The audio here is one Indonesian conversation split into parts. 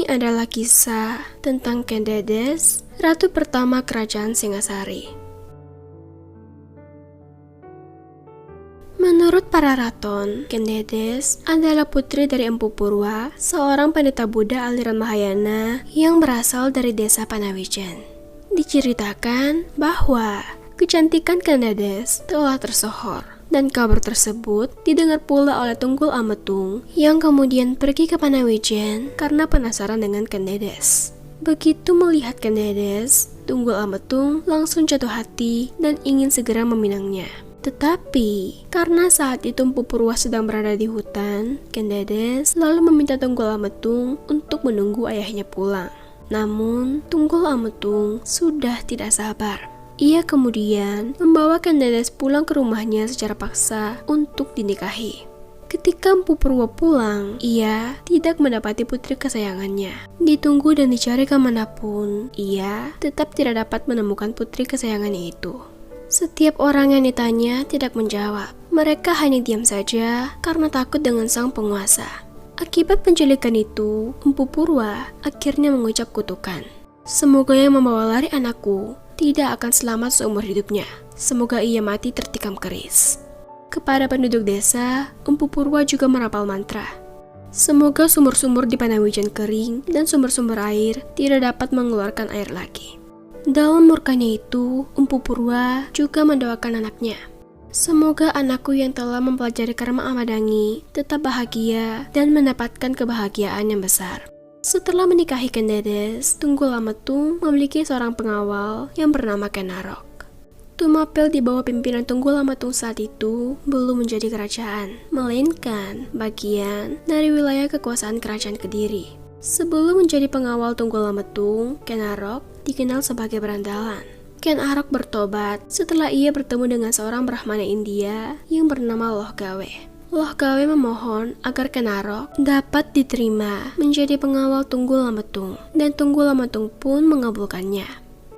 Ini adalah kisah tentang Kendedes, ratu pertama kerajaan Singasari. Menurut para raton, Kendedes adalah putri dari Empu Purwa, seorang pendeta Buddha aliran Mahayana yang berasal dari desa Panawijen. Diceritakan bahwa kecantikan Kendedes telah tersohor, dan kabar tersebut didengar pula oleh Tunggul Ametung yang kemudian pergi ke Panawijen karena penasaran dengan Kendedes. Begitu melihat Kendedes, Tunggul Ametung langsung jatuh hati dan ingin segera meminangnya. Tetapi, karena saat itu Empu Purwa sedang berada di hutan, Kendedes lalu meminta Tunggul Ametung untuk menunggu ayahnya pulang. Namun, Tunggul Ametung sudah tidak sabar. Ia kemudian membawa Kendedes pulang ke rumahnya secara paksa untuk dinikahi. Ketika Empu Purwa pulang, ia tidak mendapati putri kesayangannya. Ditunggu dan dicari kemanapun, ia tetap tidak dapat menemukan putri kesayangannya itu. Setiap orang yang ditanya tidak menjawab. Mereka hanya diam saja karena takut dengan sang penguasa. Akibat penculikan itu, Empu Purwa akhirnya mengucap kutukan. Semoga yang membawa lari anakku tidak akan selamat seumur hidupnya. Semoga ia mati tertikam keris. Kepada penduduk desa, Empu Purwa juga merapal mantra. Semoga sumur-sumur di Panawijen kering dan sumber-sumber air tidak dapat mengeluarkan air lagi. Dalam murkanya itu, Empu Purwa juga mendoakan anaknya. Semoga anakku yang telah mempelajari karma Ahmadangi tetap bahagia dan mendapatkan kebahagiaan yang besar. Setelah menikahi Kendedes, Tunggul Ametung memiliki seorang pengawal yang bernama Kenarok. Tumapel di bawah pimpinan Tunggul Ametung saat itu belum menjadi kerajaan, melainkan bagian dari wilayah kekuasaan kerajaan Kediri. Sebelum menjadi pengawal Tunggul Ametung, Kenarok dikenal sebagai berandalan. Kenarok bertobat setelah ia bertemu dengan seorang Brahmana India yang bernama Loh Gawe. Loh Gawe memohon agar Kenarok dapat diterima menjadi pengawal Tunggul Ametung, dan Tunggul Ametung pun mengabulkannya.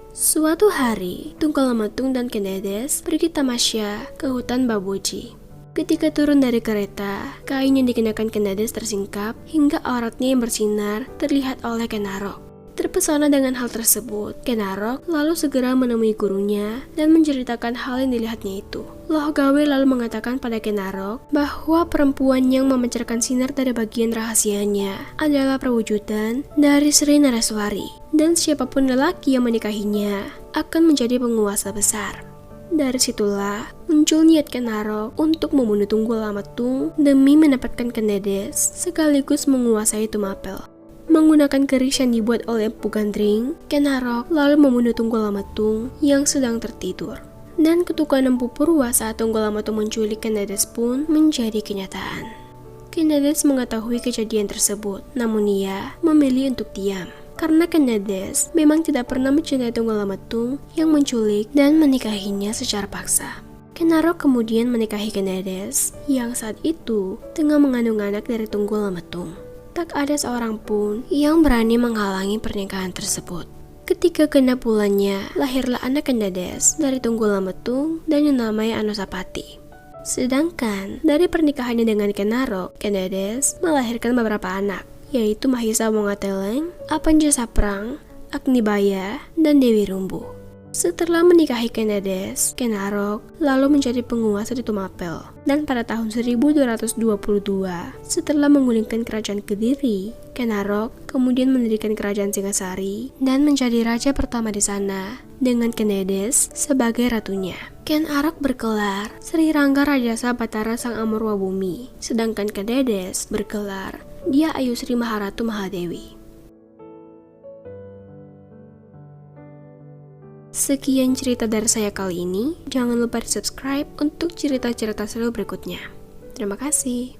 Suatu hari, Tunggul Ametung dan Kendedes pergi tamasya ke hutan Baboji. Ketika turun dari kereta, kain yang dikenakan Kendedes tersingkap hingga auratnya yang bersinar terlihat oleh Kenarok. Terpesona dengan hal tersebut, Kenarok lalu segera menemui gurunya dan menceritakan hal yang dilihatnya itu. Loh Gawe lalu mengatakan pada Kenarok bahwa perempuan yang memancarkan sinar dari bagian rahasianya adalah perwujudan dari Sri Naraswari, dan siapapun lelaki yang menikahinya akan menjadi penguasa besar. Dari situlah muncul niat Kenarok untuk membunuh Tunggul Ametung demi mendapatkan Kendedes sekaligus menguasai Tumapel. Menggunakan keris yang dibuat oleh Empu Gandring, Kenarok lalu membunuh Tunggul Ametung yang sedang tertidur. Dan kutukan Empu Purwa saat Tunggul Ametung menculik Kendedes pun menjadi kenyataan. Kendedes mengetahui kejadian tersebut, namun ia memilih untuk diam. Karena Kendedes memang tidak pernah mencintai Tunggul Ametung yang menculik dan menikahinya secara paksa. Kenarok kemudian menikahi Kendedes yang saat itu tengah mengandung anak dari Tunggul Ametung. Tak ada seorang pun yang berani menghalangi pernikahan tersebut. Ketika genap bulannya, lahirlah anak Kendedes dari Tunggul Ametung dan dinamai Anusapati. Sedangkan dari pernikahannya dengan Kenarok, Kendedes melahirkan beberapa anak, yaitu Mahisa Wongateleng, Apanja Saprang, Agnibaya, dan Dewi Rumbu. Setelah menikahi Kendedes, Kenarok lalu menjadi penguasa di Tumapel. Dan pada tahun 1222, setelah menggulingkan kerajaan Kediri, Kenarok kemudian mendirikan kerajaan Singasari dan menjadi raja pertama di sana dengan Kendedes sebagai ratunya. Kenarok bergelar Sri Rangga Rajasa Batara Sang Amurwa Bumi, sedangkan Kendedes bergelar Dia Ayu Sri Maharatu Mahadewi. Sekian cerita dari saya kali ini. Jangan lupa di subscribe untuk cerita-cerita seru berikutnya. Terima kasih.